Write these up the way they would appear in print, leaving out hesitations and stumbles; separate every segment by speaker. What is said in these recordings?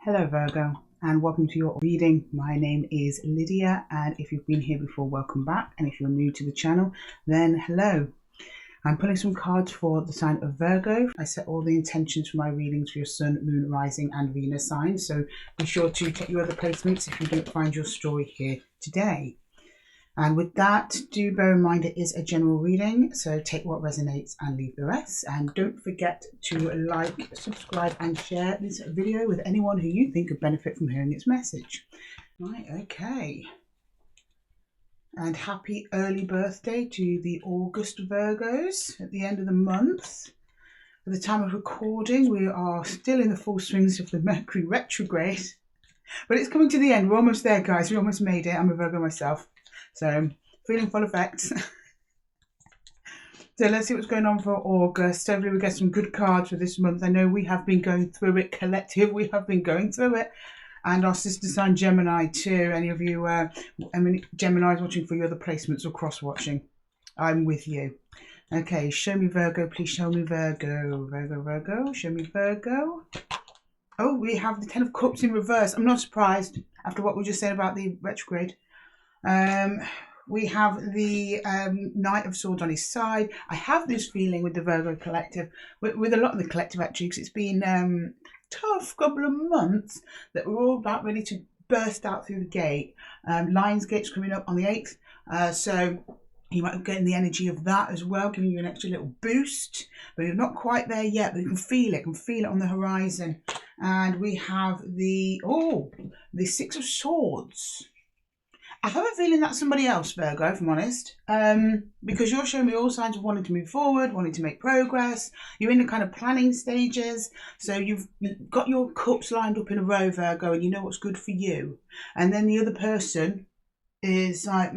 Speaker 1: Hello Virgo, and welcome to your reading. My name is Lydia, and if you've been here before, welcome back, and if you're new to the channel, then hello. I'm pulling some cards for the sign of Virgo. I set all the intentions for my readings for your Sun, Moon, Rising and Venus signs, so be sure to check your other placements if you don't find your story here today. And with that, do bear in mind it is a general reading, so take what resonates and leave the rest. And don't forget to like, subscribe and share this video with anyone who you think could benefit from hearing its message. Right, okay. And happy early birthday to the August Virgos at the end of the month. At the time of recording, we are still in the full swings of the Mercury retrograde. But it's coming to the end. We're almost there, guys. We almost made it. I'm a Virgo myself. So, feeling full effect. So let's see what's going on for August. Hopefully we get some good cards for this month. I know we have been going through it, collective. We have been going through it. And our sister sign Gemini too. Any of you Geminis watching for your other placements or cross-watching, I'm with you. Okay, show me Virgo. Please show me Virgo. Virgo. Show me Virgo. Oh, we have the Ten of Cups in reverse. I'm not surprised after what we just said about the retrograde. We have the Knight of Swords on his side. I have this feeling with the Virgo collective, with a lot of the collective actually, because it's been tough couple of months that we're all about ready to burst out through the gate. Lionsgate's coming up on the 8th, so you might be getting the energy of that as well, giving you an extra little boost. But you're not quite there yet, but you can feel it on the horizon. And we have the Six of Swords. I have a feeling that's somebody else, Virgo, if I'm honest, because you're showing me all signs of wanting to move forward, wanting to make progress. You're in the kind of planning stages, so you've got your cups lined up in a row, Virgo, and you know what's good for you. And then the other person is like,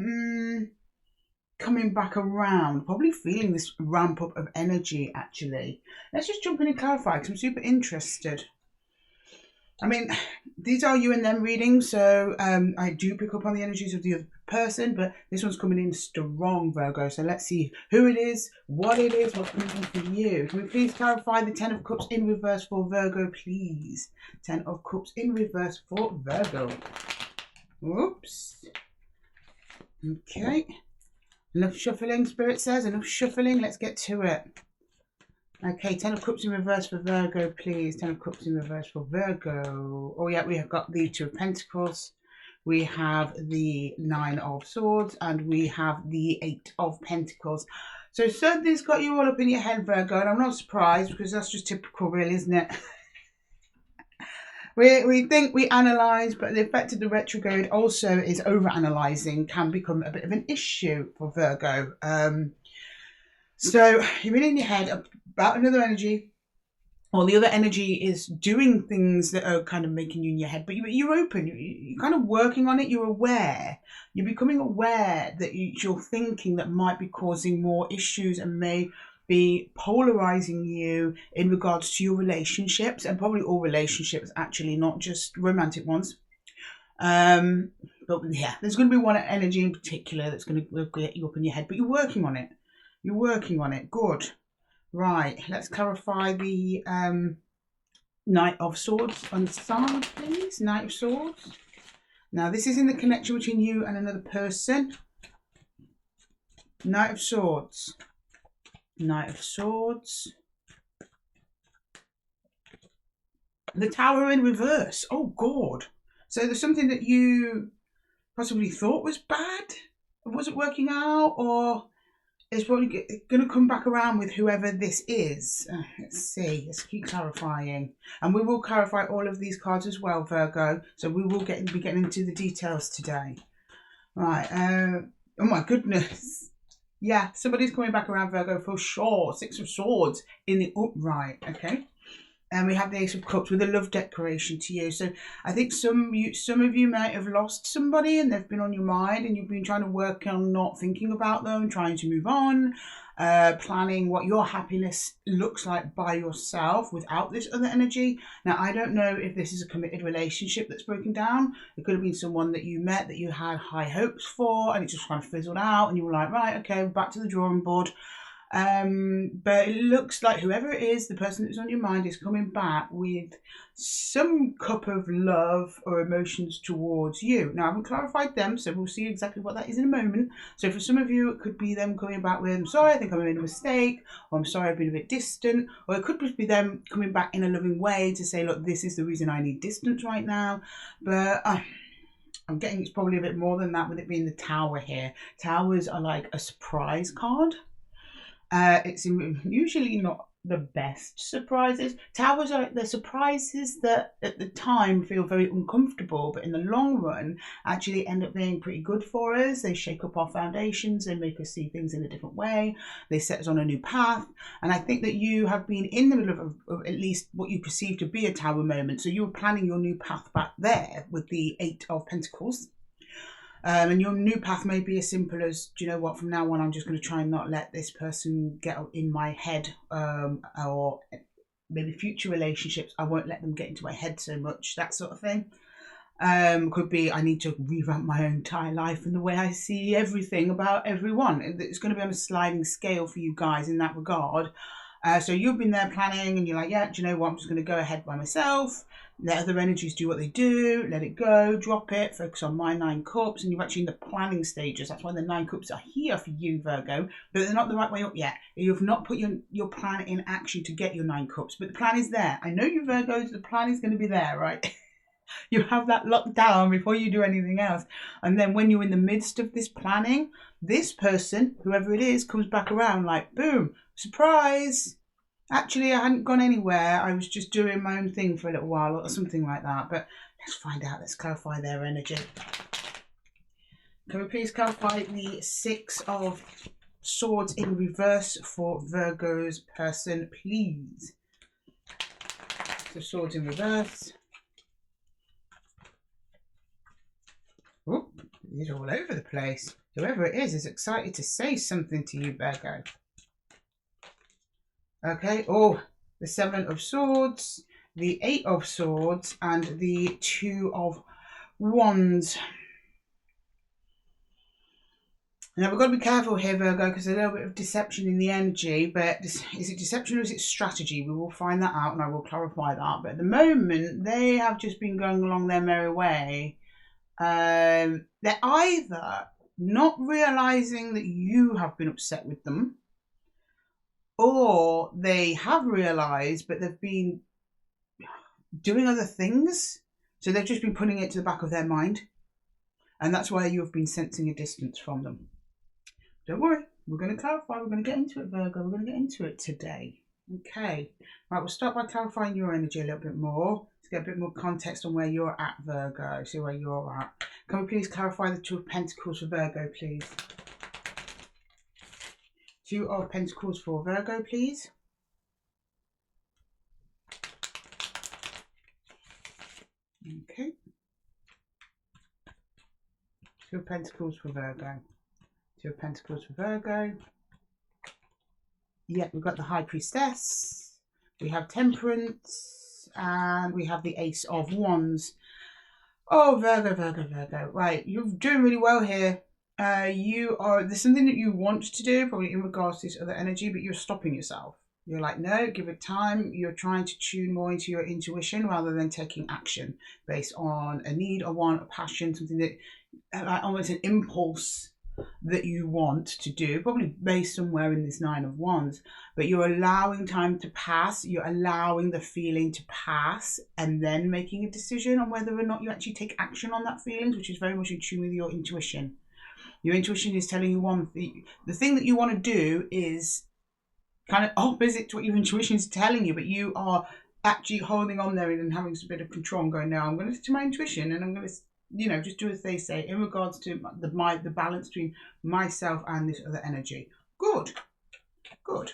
Speaker 1: coming back around, probably feeling this ramp up of energy, actually. Let's just jump in and clarify, because I'm super interested. I mean, these are you and them readings, so I do pick up on the energies of the other person, but this one's coming in strong, Virgo. So let's see who it is, what's coming in for you. Can we please clarify the Ten of Cups in reverse for Virgo, please? Ten of Cups in reverse for Virgo. Oops. Okay. Enough shuffling, Spirit says. Enough shuffling. Let's get to it. Okay, Ten of Cups in reverse for Virgo, please. Ten of Cups in reverse for Virgo. Oh, yeah, we have got the Two of Pentacles. We have the Nine of Swords. And we have the Eight of Pentacles. So something's got you all up in your head, Virgo. And I'm not surprised, because that's just typical, really, isn't it? we think we analyse, but the effect of the retrograde also is over-analysing, can become a bit of an issue for Virgo. So you're in your head about another energy, or the other energy is doing things that are kind of making you in your head, but you're open, you're kind of working on it, you're aware, you're becoming aware that you're thinking that might be causing more issues and may be polarizing you in regards to your relationships, and probably all relationships actually, not just romantic ones. But yeah, there's going to be one energy in particular that's going to get you up in your head, but you're working on it. You're working on it. Good. Right. Let's clarify the Knight of Swords on the side, please. Knight of Swords. Now, this is in the connection between you and another person. Knight of Swords. Knight of Swords. The Tower in reverse. Oh, God. So there's something that you possibly thought was bad. Was it working out, or it's probably going to come back around with whoever this is. Let's see. Let's keep clarifying. And we will clarify all of these cards as well, Virgo. So we will be getting into the details today. Right. Oh, my goodness. Yeah, somebody's coming back around, Virgo, for sure. Six of Swords in the upright. Okay. And we have the Ace of Cups with a love declaration to you. So I think some of you might have lost somebody and they've been on your mind, and you've been trying to work on not thinking about them, trying to move on, planning what your happiness looks like by yourself without this other energy. Now, I don't know if this is a committed relationship that's broken down. It could have been someone that you met that you had high hopes for, and it just kind of fizzled out, and you were like, right, okay, back to the drawing board. But it looks like whoever it is, the person that's on your mind, is coming back with some cup of love or emotions towards you. Now, I haven't clarified them, so we'll see exactly what that is in a moment. So for some of you, it could be them coming back with, I'm sorry, I think I made a mistake, or I'm sorry, I've been a bit distant, or it could just be them coming back in a loving way to say, look, this is the reason I need distance right now. But I'm getting it's probably a bit more than that with it being the Tower here. Towers are like a surprise card. It's usually not the best surprises. Towers are the surprises that at the time feel very uncomfortable, but in the long run actually end up being pretty good for us. They shake up our foundations, they make us see things in a different way, they set us on a new path. And I think that you have been in the middle of at least what you perceive to be a Tower moment. So you were planning your new path back there with the Eight of Pentacles. And your new path may be as simple as, do you know what, from now on, I'm just going to try and not let this person get in my head, or maybe future relationships, I won't let them get into my head so much, that sort of thing. Could be, I need to revamp my own entire life and the way I see everything about everyone. It's going to be on a sliding scale for you guys in that regard. So you've been there planning and you're like, yeah, do you know what, I'm just going to go ahead by myself, let other energies do what they do, let it go, drop it, focus on my 9 cups. And you're actually in the planning stages. That's why the 9 cups are here for you, Virgo, but they're not the right way up yet. You've not put your plan in action to get your 9 cups, but the plan is there. I know you Virgos, the plan is going to be there, right? You have that locked down before you do anything else. And then when you're in the midst of this planning, this person, whoever it is, comes back around like, boom, surprise. Actually, I hadn't gone anywhere. I was just doing my own thing for a little while or something like that. But let's find out. Let's clarify their energy. Can we please clarify the 6 of Swords in reverse for Virgo's person, please? So Swords in reverse. Oop, it's all over the place. Whoever it is excited to say something to you, Virgo. Okay, oh, the 7 of Swords, the 8 of Swords, and the 2 of Wands. Now, we've got to be careful here, Virgo, because there's a little bit of deception in the energy, but is it deception or is it strategy? We will find that out and I will clarify that. But at the moment, they have just been going along their merry way. They're either not realising that you have been upset with them, or they have realised, but they've been doing other things. So they've just been putting it to the back of their mind. And that's why you've been sensing a distance from them. Don't worry, we're going to clarify. We're going to get into it, Virgo. We're going to get into it today. Okay. Right, we'll start by clarifying your energy a little bit more to get a bit more context on where you're at, Virgo. See where you're at. Can we please clarify the 2 of Pentacles for Virgo, please? 2 of Pentacles for Virgo, please. Okay. 2 of Pentacles for Virgo. 2 of Pentacles for Virgo. Yeah, we've got the High Priestess. We have Temperance. And we have the Ace of Wands. Oh, Virgo, Virgo, Virgo. Right, you're doing really well here. There's something that you want to do, probably in regards to this other energy, but you're stopping yourself. You're like, no, give it time. You're trying to tune more into your intuition rather than taking action based on a need, a want, a passion, something that, like almost an impulse that you want to do, probably based somewhere in this 9 of Wands, but you're allowing time to pass. You're allowing the feeling to pass and then making a decision on whether or not you actually take action on that feeling, which is very much in tune with your intuition. Your intuition is telling you one thing. The thing that you want to do is kind of opposite to what your intuition is telling you, but you are actually holding on there and having a bit of control and going, no, I'm going to listen to my intuition and I'm going to, just do as they say in regards to the balance between myself and this other energy. Good. Good.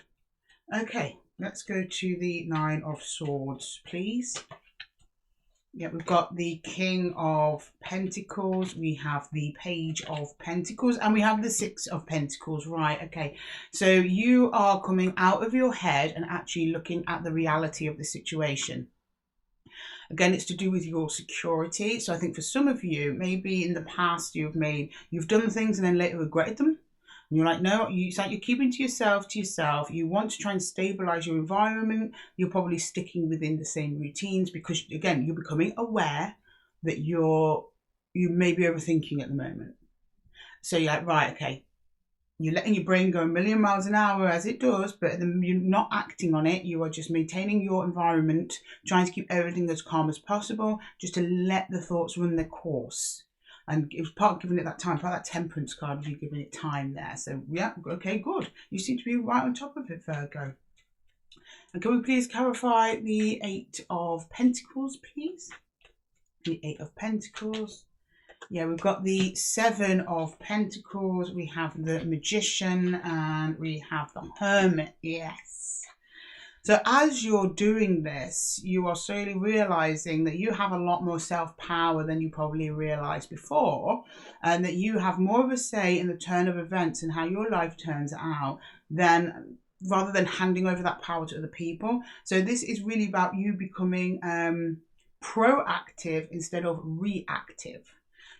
Speaker 1: Okay, let's go to the 9 of Swords, please. Yeah, we've got the King of Pentacles, we have the Page of Pentacles, and we have the 6 of Pentacles. Right, okay. So you are coming out of your head and actually looking at the reality of the situation. Again, it's to do with your security. So I think for some of you, maybe in the past you've done things and then later regretted them. And you're like, no, it's like you're keeping to yourself, You want to try and stabilize your environment. You're probably sticking within the same routines because, again, you're becoming aware that you may be overthinking at the moment. So you're like, right, okay, you're letting your brain go a million miles an hour as it does, but you're not acting on it. You are just maintaining your environment, trying to keep everything as calm as possible, just to let the thoughts run their course. And it was part of giving it that time, part of that temperance card, if you're giving it time there. So, yeah, okay, good. You seem to be right on top of it, Virgo. And can we please clarify the Eight of Pentacles, please? The Eight of Pentacles. Yeah, we've got the Seven of Pentacles, we have the Magician, and we have the Hermit. Yes. So as you're doing this, you are slowly realizing that you have a lot more self-power than you probably realized before, and that you have more of a say in the turn of events and how your life turns out rather than handing over that power to other people. So this is really about you becoming proactive instead of reactive.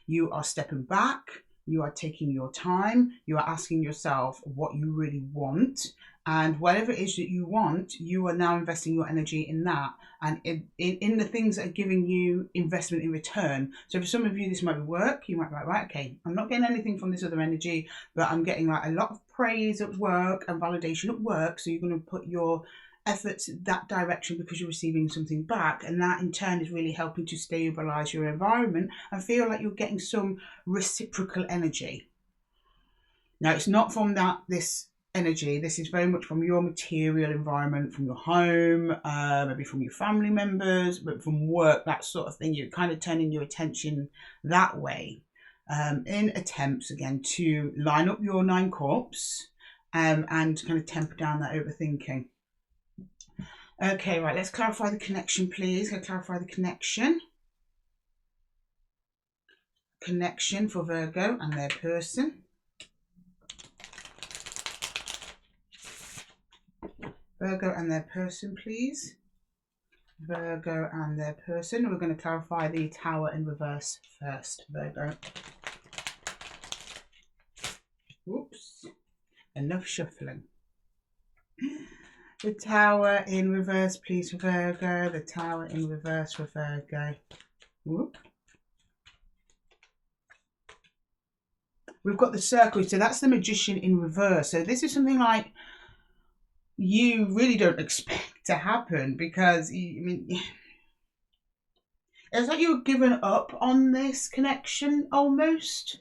Speaker 1: You are stepping back, you are taking your time, you are asking yourself what you really want, and whatever it is that you want, you are now investing your energy in that and in the things that are giving you investment in return. So for some of you, this might be work. You might be like, right, okay, I'm not getting anything from this other energy, but I'm getting like a lot of praise at work and validation at work. So you're going to put your efforts that direction because you're receiving something back, and that in turn is really helping to stabilize your environment and feel like you're getting some reciprocal energy. Now, it's not from this energy. This is very much from your material environment, from your home, maybe from your family members, but from work, that sort of thing. You're kind of turning your attention that way in attempts, again, to line up your 9 corps and kind of temper down that overthinking. Okay, right, let's clarify the connection, please. Let's clarify the connection. Connection for Virgo and their person. Virgo and their person, please. Virgo and their person. We're going to clarify the Tower in reverse first, Virgo. Oops. Enough shuffling. The Tower in reverse, please, for Virgo. The Tower in reverse for Virgo. Whoop. We've got the Circle. So that's the Magician in reverse. So this is something like you really don't expect to happen because, it's like you're given up on this connection almost.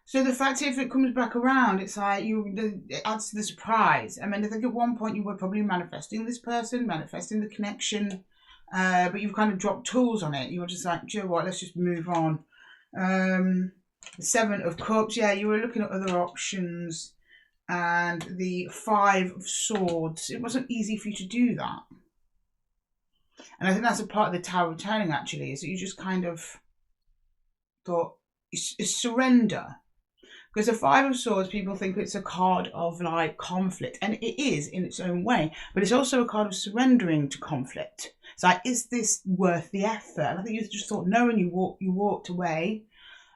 Speaker 1: So the fact if it comes back around, it's like it adds to the surprise. I mean, I think at one point you were probably manifesting this person, manifesting the connection, but you've kind of dropped tools on it. You were just like, do you know what, let's just move on. The Seven of Cups, yeah, you were looking at other options. And the Five of Swords, it wasn't easy for you to do that. And I think that's a part of the Tower returning, actually, is that you just kind of thought, it's surrender. Because the Five of Swords, people think it's a card of like conflict, and it is in its own way, but it's also a card of surrendering to conflict. It's like, is this worth the effort? And I think you just thought no, and you walked away.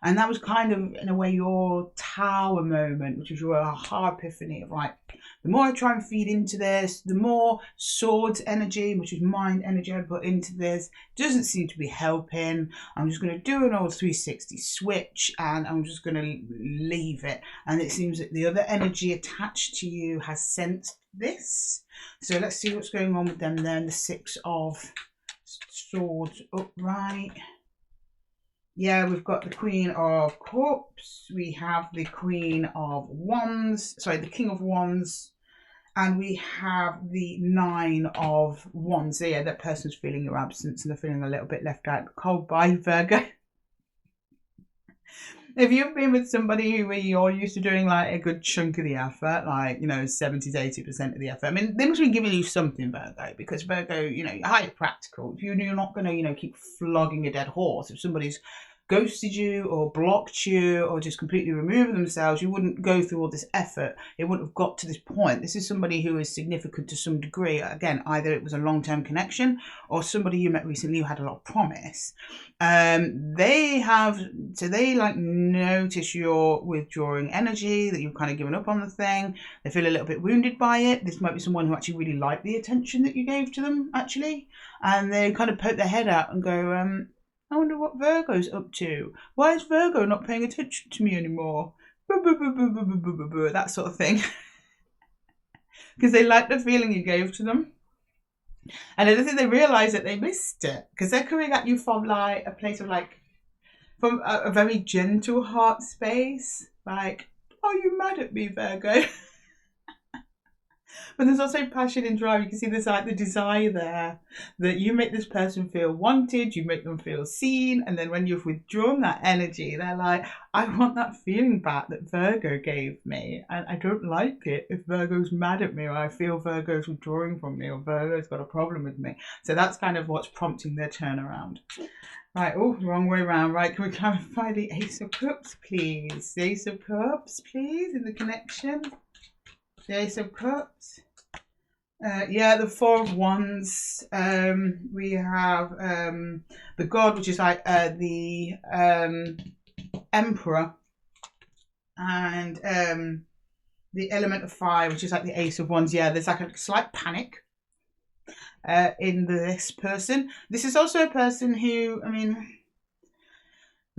Speaker 1: And that was kind of, in a way, your Tower moment, which was your aha epiphany of like, the more I try and feed into this, the more Swords energy, which is mind energy, I put into this, doesn't seem to be helping. I'm just going to do an old 360 switch and I'm just going to leave it. And it seems that the other energy attached to you has sensed this. So let's see what's going on with them then. The Six of Swords upright. Yeah, we've got the Queen of Cups, we have the Queen of Wands, sorry, the King of Wands, and we have the Nine of Wands. So yeah, that person's feeling your absence and they're feeling a little bit left out cold by Virgo. If you've been with somebody who you're used to doing like a good chunk of the effort, like, 70 to 80% of the effort, I mean, they must be giving you something, Virgo, because Virgo, you're highly practical. You're not going to, keep flogging a dead horse. If somebody's ghosted you or blocked you or just completely removed themselves, you wouldn't go through all this effort. It wouldn't have got to this point. This is somebody who is significant to some degree. Again, either it was a long-term connection or somebody you met recently who had a lot of promise. They like notice your withdrawing energy, that you've kind of given up on the thing. They feel a little bit wounded by it. This might be someone who actually really liked the attention that you gave to them, actually. And they kind of poke their head out and go, I wonder what Virgo's up to. Why is Virgo not paying attention to me anymore? That sort of thing. Because they like the feeling you gave to them. And I don't think they realise that they missed it. Because they're coming at you from like a place of like, from a very gentle heart space. Like, are you mad at me, Virgo? But there's also passion and drive. You can see there's like the desire there, that you make this person feel wanted, you make them feel seen, and then when you've withdrawn that energy, they're like, I want that feeling back that Virgo gave me, and I don't like it if Virgo's mad at me, or I feel Virgo's withdrawing from me, or Virgo's got a problem with me. So that's kind of what's prompting their turnaround. Right, oh, wrong way around. Right, can we clarify the Ace of Cups, please? The Ace of Cups, please, in the connection. The Ace of Cups. Yeah, the Four of Wands. We have the God, which is like the Emperor, and the element of fire, which is like the Ace of Wands. Yeah, there's like a slight panic in this person. This is also a person who, I mean,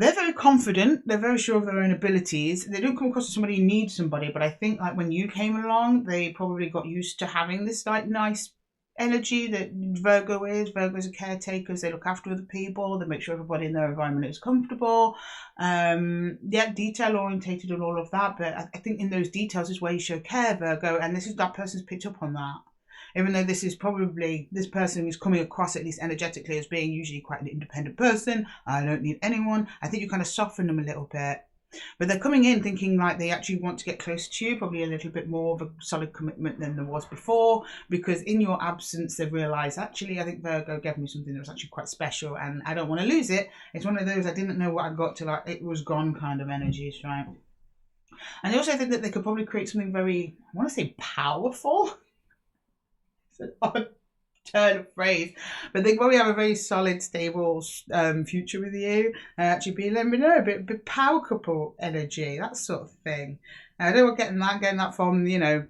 Speaker 1: they're very confident. They're very sure of their own abilities. They don't come across as somebody who needs somebody, but I think like when you came along, they probably got used to having this like nice energy that Virgo is. Virgos are caretakers. They look after other people. They make sure everybody in their environment is comfortable. Yeah, detail orientated and all of that. But I think in those details is where you show care, Virgo. And that person's picked up on that. Even though this is probably, this person who's coming across, at least energetically, as being usually quite an independent person. I don't need anyone. I think you kind of soften them a little bit. But they're coming in thinking like they actually want to get close to you, probably a little bit more of a solid commitment than there was before, because in your absence they've realised, actually, I think Virgo gave me something that was actually quite special and I don't want to lose it. It's one of those, I didn't know what I got to, like it was gone kind of energies, right? And I also think that they could probably create something very, I want to say powerful. An odd turn of phrase, but they probably have a very solid, stable future with you, and actually be, let me know, a bit power couple energy, that sort of thing. I don't want getting that from, you know,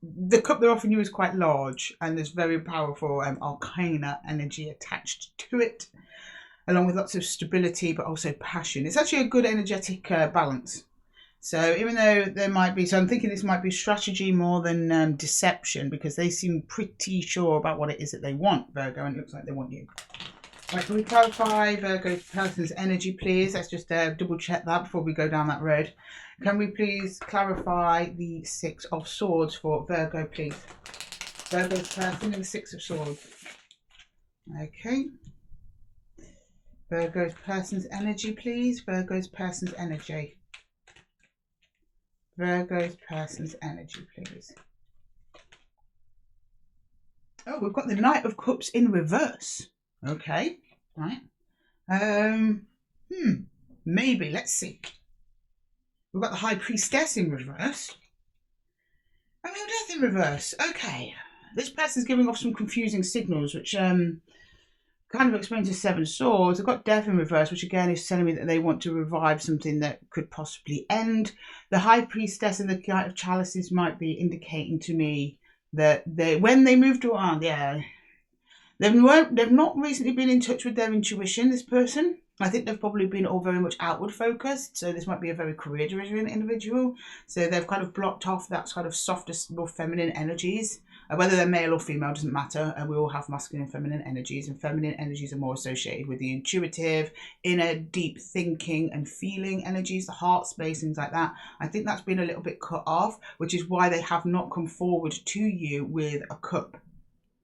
Speaker 1: the cup they're offering you is quite large, and there's very powerful arcana energy attached to it, along with lots of stability, but also passion. It's actually a good energetic balance. So even though there might be, so I'm thinking this might be strategy more than deception, because they seem pretty sure about what it is that they want, Virgo, and it looks like they want you. Right, can we clarify Virgo's person's energy, please? Let's just double check that before we go down that road. Can we please clarify the Six of Swords for Virgo, please? Virgo's person and the Six of Swords. Okay. Virgo's person's energy, please. Virgo's person's energy. Virgo's person's energy, please. Oh, we've got the Knight of Cups in reverse. Okay, right. Maybe, let's see. We've got the High Priestess in reverse. Oh, Death in reverse. Okay. This person's giving off some confusing signals, which kind of explains the Seven Swords. They've got Death in reverse, which again is telling me that they want to revive something that could possibly end. The High Priestess and the Knight of Chalices might be indicating to me that when they moved around, yeah, they've not recently been in touch with their intuition, this person. I think they've probably been all very much outward focused. So this might be a very career driven individual. So they've kind of blocked off that kind of softer, more feminine energies. Whether they're male or female doesn't matter. We all have masculine and feminine energies, and feminine energies are more associated with the intuitive, inner, deep thinking and feeling energies, the heart space, things like that. I think that's been a little bit cut off, which is why they have not come forward to you with a cup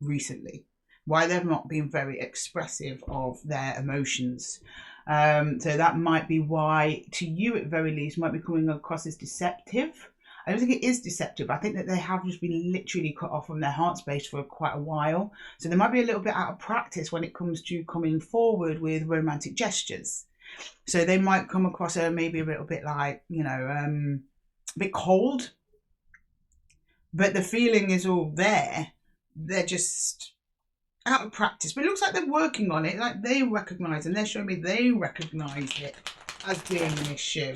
Speaker 1: recently. Why they've not been very expressive of their emotions. So that might be why, to you at very least, might be coming across as deceptive. I don't think it is deceptive. I think that they have just been literally cut off from their heart space for quite a while. So they might be a little bit out of practice when it comes to coming forward with romantic gestures. So they might come across maybe a little bit like, you know, a bit cold, but the feeling is all there. They're just out of practice, but it looks like they're working on it. Like they recognize, and they're showing me they recognize it as being an issue,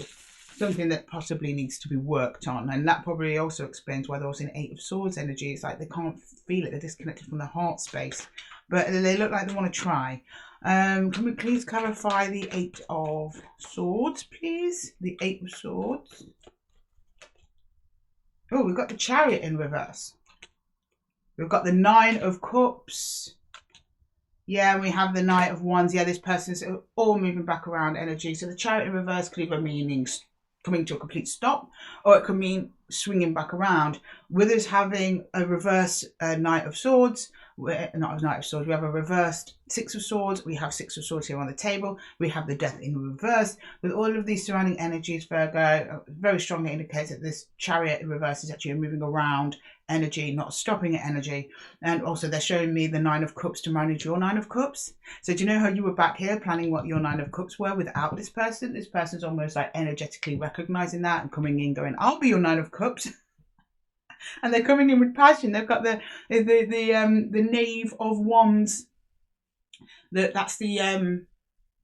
Speaker 1: something that possibly needs to be worked on. And that probably also explains why they're also in Eight of Swords energy. It's like they can't feel it, they're disconnected from their heart space, but they look like they want to try. Can we please clarify the Eight of Swords, please? The Eight of Swords. Oh, we've got the Chariot in reverse. We've got the Nine of Cups. Yeah, we have the Knight of Wands. Yeah, this person's all moving back around energy. So the Chariot in reverse could either mean coming to a complete stop, or it could mean swinging back around. With us having a reverse Knight of Swords, not a Knight of Swords, we have a reversed Six of Swords. We have Six of Swords here on the table. We have the Death in reverse. With all of these surrounding energies, Virgo, very strongly indicates that this Chariot in reverse is actually a moving around energy, not stopping at energy. And also they're showing me the Nine of Cups to manage your Nine of Cups. So do you know how you were back here planning what your Nine of Cups were without this person? This person's almost like energetically recognizing that and coming in going, I'll be your Nine of Cups. And they're coming in with passion. They've got the Knave of Wands. That's the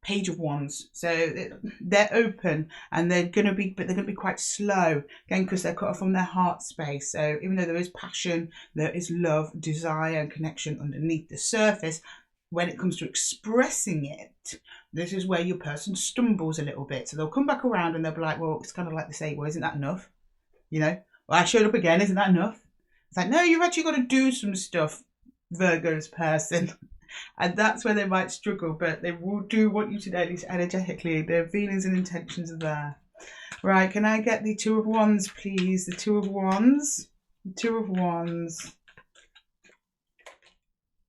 Speaker 1: Page of Wands. So they're open, and they're going to be quite slow again because they're cut off from their heart space. So even though there is passion, there is love, desire, and connection underneath the surface, when it comes to expressing it, this is where your person stumbles a little bit. So they'll come back around and they'll be like, well, it's kind of like they say, well, isn't that enough? You know, well, I showed up again, isn't that enough? It's like, no, you've actually got to do some stuff, Virgo's person. And that's where they might struggle, but they do want you to know, at least energetically, their feelings and intentions are there. Right, can I get the Two of Wands, please? The Two of Wands. The Two of Wands.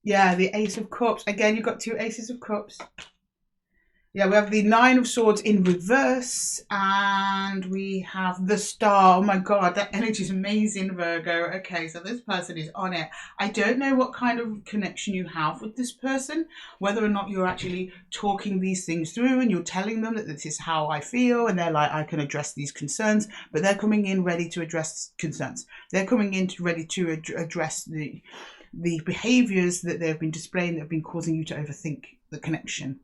Speaker 1: Yeah, the Ace of Cups. Again, you've got two Aces of Cups. Yeah, we have the Nine of Swords in reverse, and we have the Star. Oh my God, that energy is amazing, Virgo. Okay, so this person is on it. I don't know what kind of connection you have with this person, whether or not you're actually talking these things through and you're telling them that this is how I feel, and they're like, I can address these concerns, but they're coming in ready to address concerns. They're coming in ready to address the behaviors that they've been displaying that have been causing you to overthink the connection.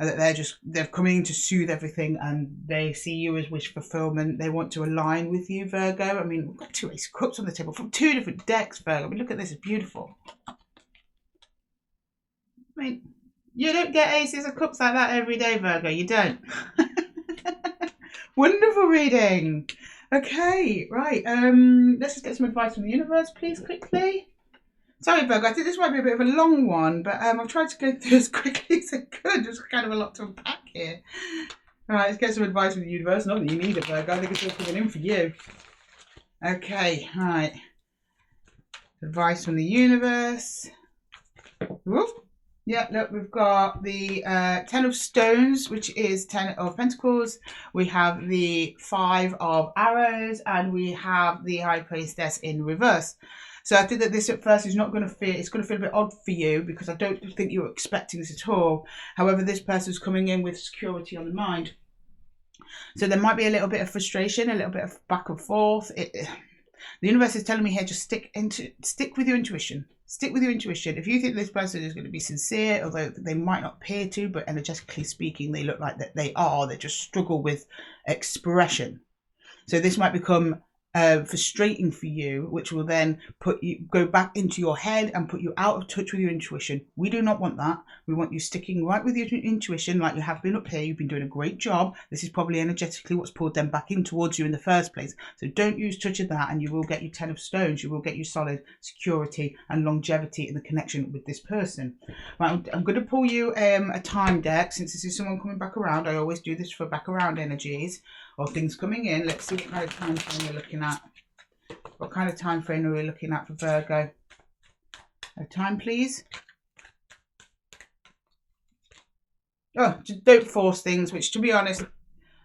Speaker 1: And that they're coming to soothe everything, and they see you as wish fulfillment. They want to align with you, Virgo. I mean, we've got two Ace of Cups on the table from two different decks, Virgo. I mean, look at this, it's beautiful. I mean, you don't get Aces of Cups like that every day, Virgo. You don't. Wonderful reading. Okay, right. Let's just get some advice from the universe, please, quickly. Sorry, Virgo, I think this might be a bit of a long one, but I've tried to go through as quickly as I could. There's kind of a lot to unpack here. All right, let's get some advice from the universe. Not that you need it, Virgo. I think it's all coming in for you. Okay, all right. Advice from the universe. Whoop. Yeah, look, we've got the Ten of Stones, which is Ten of Pentacles. We have the Five of Arrows, and we have the High Priestess in reverse. So I think that this at first is not going to feel, it's going to feel a bit odd for you because I don't think you're expecting this at all. However, this person's coming in with security on the mind. So there might be a little bit of frustration, a little bit of back and forth. The universe is telling me here, just stick with your intuition. Stick with your intuition. If you think this person is going to be sincere, although they might not appear to, but energetically speaking, they look like that they are. They just struggle with expression. So this might become frustrating for you, which will then go back into your head and put you out of touch with your intuition. We do not want that. We want you sticking right with your intuition like you have been up here. You've been doing a great job. This is probably energetically what's pulled them back in towards you in the first place. So don't use touch of that, and you will get you Ten of Stones. You will get you solid security and longevity in the connection with this person. Right, I'm going to pull you a time deck. Since this is someone coming back around, I always do this for back around energies or things coming in. Let's see what kind of time frame we're looking at. What kind of time frame are we looking at for Virgo? Time, please. Oh, just don't force things, which, to be honest,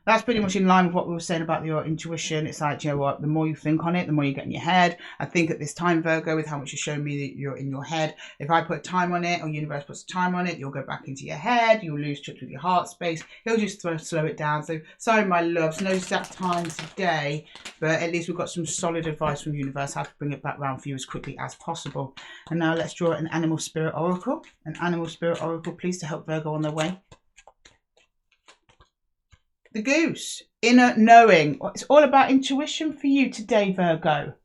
Speaker 1: That's pretty much in line with what we were saying about your intuition. It's like, you know what, the more you think on it, the more you get in your head. I think at this time, Virgo, with how much you're showing me that you're in your head, if I put time on it, or universe puts time on it, you'll go back into your head, you'll lose touch with your heart space, he'll just slow it down. So sorry, my loves, no exact time today, but at least we've got some solid advice from universe how to bring it back round for you as quickly as possible. And now let's draw an animal spirit oracle. An animal spirit oracle, please, to help Virgo on their way. The goose, inner knowing. It's all about intuition for you today, Virgo.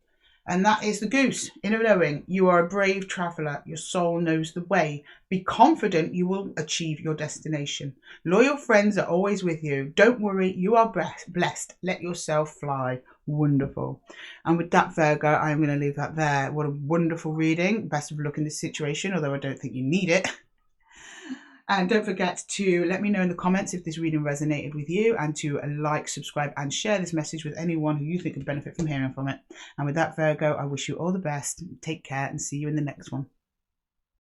Speaker 1: And that is the goose, inner knowing. You are a brave traveller. Your soul knows the way. Be confident you will achieve your destination. Loyal friends are always with you. Don't worry, you are blessed. Let yourself fly. Wonderful. And with that, Virgo, I'm going to leave that there. What a wonderful reading. Best of luck in this situation, although I don't think you need it. And don't forget to let me know in the comments if this reading resonated with you, and to like, subscribe and share this message with anyone who you think could benefit from hearing from it. And with that, Virgo, I wish you all the best. Take care and see you in the next one.